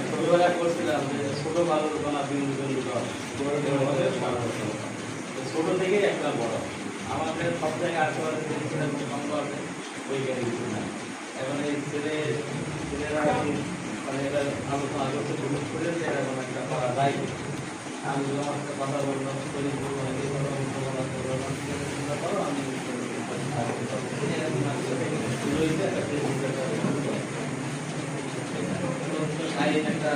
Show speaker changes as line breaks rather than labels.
ছোটবেলায় করছিলাম যে ছোট ভালো দোকান বিন্দু বিন্দু ছোট থেকেই একটা বড় আমাদের সব জায়গায় আশেপাশে জিনিসটা খুব সম্ভব আছে ওইখানে কিছু না। এখন এই ছেলেরা মানে এটা আলোচনা করতে শুরু করে যে এরকম একটা করা যায়। আমি যখন একটা কথা বললাম শরীর করবো আমি একটা